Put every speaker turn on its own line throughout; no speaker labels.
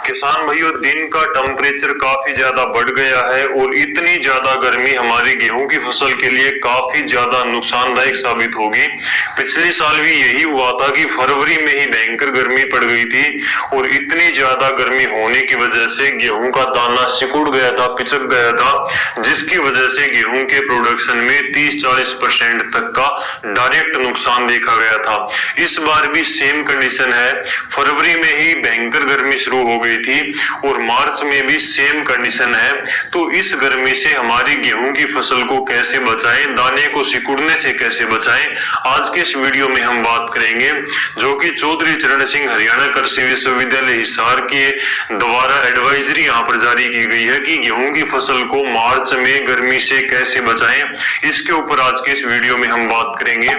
किसान भाइयों, दिन का टेम्परेचर काफी ज्यादा बढ़ गया है और इतनी ज्यादा गर्मी हमारी गेहूं की फसल के लिए काफी ज्यादा नुकसानदायक साबित होगी। पिछले साल भी यही हुआ था कि फरवरी में ही भयंकर गर्मी पड़ गई थी और इतनी ज्यादा गर्मी होने की वजह से गेहूं का दाना सिकुड़ गया था, पिचक गया था, जिसकी वजह से गेहूं के प्रोडक्शन में 30-40% तक का डायरेक्ट नुकसान देखा गया था। इस बार भी सेम कंडीशन है। फरवरी में ही भयंकर गर्मी शुरू हो गई थी और मार्च में भी सेम कंडीशन है। तो इस गर्मी से हमारी गेहूं की फसल को कैसे बचाएं, दाने को सिकुड़ने से कैसे बचाएं, आज के इस वीडियो में हम बात करेंगे, जो कि चौधरी चरण सिंह हरियाणा कृषि विश्वविद्यालय हिसार के द्वारा एडवाइजरी यहाँ पर जारी की गई है कि गेहूं की फसल को मार्च में गर्मी से कैसे बचाएं। इसके ऊपर आज के इस वीडियो में हम बात करेंगे।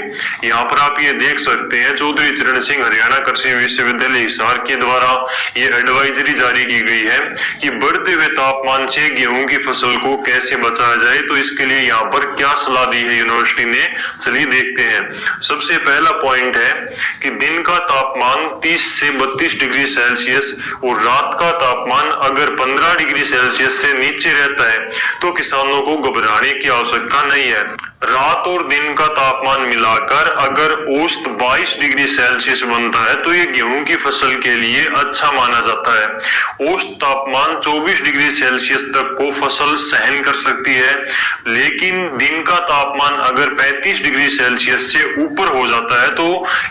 यहाँ पर आप ये देख सकते हैं, चौधरी चरण सिंह हरियाणा कृषि विश्वविद्यालय हिसार के द्वारा ये एडवाइजरी जारी की गई है कि बढ़ते हुए तापमान से गेहूं की फसल को कैसे बचाया जाए। तो इसके लिए यहाँ पर क्या सलाह दी है यूनिवर्सिटी ने, चलिए देखते हैं। सबसे पहला पॉइंट है कि दिन का तापमान 30 से 32 डिग्री सेल्सियस और रात का तापमान अगर 15 डिग्री सेल्सियस से नीचे रहता है तो किसानों को घबराने की आवश्यकता नहीं है। रात और दिन का तापमान मिलाकर अगर औसत 22 डिग्री सेल्सियस बनता है तो ये गेहूं की फसल के लिए अच्छा माना जाता है। औसत तापमान 24 डिग्री सेल्सियस तक को फसल सहन कर सकती है, लेकिन दिन का तापमान अगर 35 डिग्री सेल्सियस से ऊपर हो जाता है तो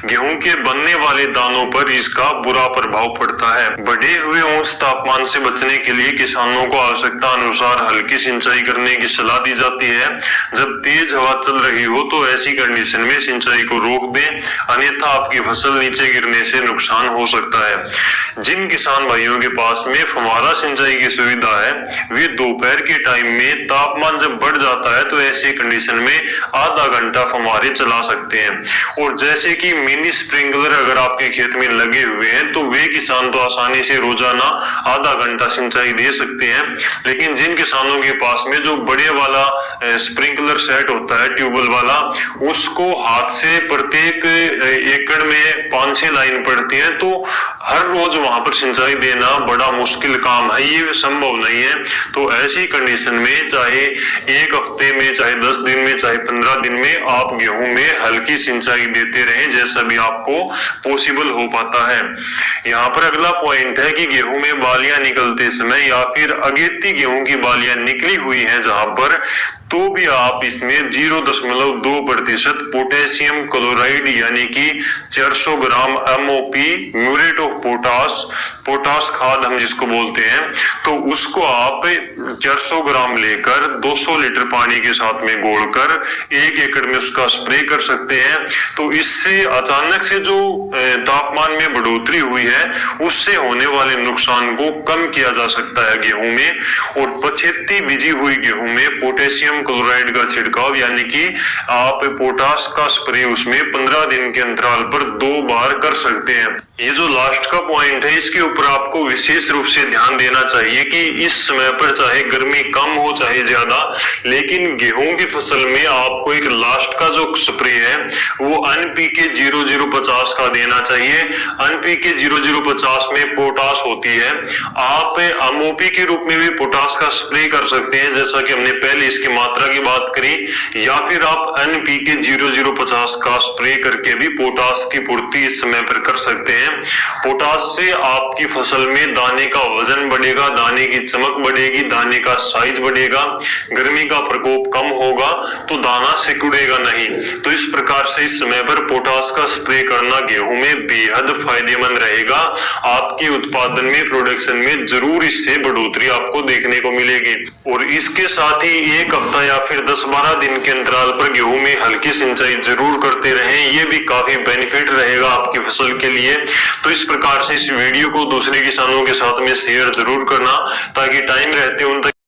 गेहूं के बनने वाले दानों पर इसका बुरा प्रभाव पड़ता है। बढ़े हुए औसत तापमान से बचने के लिए किसानों को आवश्यकता अनुसार हल्की सिंचाई करने की सलाह दी जाती है। जब तेज हवा चल रही हो तो ऐसी कंडीशन में सिंचाई को रोक दें, अन्यथा आपकी फसल नीचे गिरने से नुकसान हो सकता है। जिन किसान भाइयों के पास में फव्वारा सिंचाई की सुविधा है वे दोपहर के टाइम में तापमान जब बढ़ जाता है तो ऐसी कंडीशन में आधा घंटा फव्वारे चला सकते हैं। और जैसे कि मिनी स्प्रिंकलर अगर आपके खेत में लगे हुए हैं तो वे किसान तो आसानी से रोजाना आधा घंटा सिंचाई दे सकते हैं, लेकिन जिन किसानों के पास में जो बड़े वाला स्प्रिंकलर सेट होता है, ट्यूबवेल वाला, उसको हाथ से प्रत्येक एकड़ में 5-6 लाइन पड़ती है, तो हर रोज वहां पर सिंचाई देना बड़ा मुश्किल काम है, ये संभव नहीं है। तो ऐसी कंडीशन में चाहे एक हफ्ते में, चाहे 10 दिन में, चाहे 15 दिन में आप गेहूं में हल्की सिंचाई देते रहें, जैसा भी आपको पॉसिबल हो पाता है। यहाँ पर अगला पॉइंट है कि गेहूं में बालियां निकलते समय या फिर अगेती गेहूं की बालियां निकली हुई हैं जहां पर, तो भी आप इसमें 0.2% पोटेशियम क्लोराइड यानी कि 400 ग्राम MOP म्यूरेट ऑफ पोटास खाद हम जिसको बोलते हैं, तो उसको आप 400 ग्राम लेकर 200 लीटर पानी के साथ में घोलकर 1 एकड़ में उसका स्प्रे कर सकते हैं। तो इससे अचानक से जो तापमान में बढ़ोतरी हुई है उससे होने वाले नुकसान को कम किया जा सकता है गेहूं में। और पछेती बीजी हुई गेहूं में पोटेशियम क्लोराइड का छिड़काव यानी कि आप पोटास का स्प्रे उसमें 15 दिन के अंतराल पर 2 बार कर सकते हैं। ये जो लास्ट का पॉइंट है इसके ऊपर आपको विशेष रूप से ध्यान देना चाहिए कि इस समय पर चाहे गर्मी कम हो चाहे ज्यादा, लेकिन गेहूं की फसल में आपको एक लास्ट का जो स्प्रे है वो NPK 0050 का देना चाहिए। NPK 0050 में पोटास होती है। आप MOP के रूप में भी पोटास का स्प्रे कर सकते हैं, जैसा कि हमने पहले इसकी मात्रा की बात करी, या फिर आप NPK 0050 का स्प्रे करके भी पोटास की पूर्ति इस समय पर कर सकते हैं। पोटास से आपकी फसल में दाने का वजन बढ़ेगा, दाने की चमक बढ़ेगी, दाने का साइज बढ़ेगा, गर्मी का प्रकोप कम होगा, तो दाना सिकुड़ेगा नहीं। तो इस प्रकार से इस समय पर पोटास का स्प्रे करना गेहूं में बेहद फायदेमंद रहेगा। आपके उत्पादन में, प्रोडक्शन में जरूर इससे बढ़ोतरी आपको देखने को मिलेगी। और इसके साथ ही एक हफ्ता या फिर 10-12 दिन के अंतराल पर गेहूं में हल्की सिंचाई जरूर करते रहें, ये भी काफी बेनिफिट रहेगा आपकी फसल के लिए। तो इस प्रकार से इस वीडियो को दूसरे किसानों के साथ में शेयर जरूर करना, ताकि टाइम रहते उन तक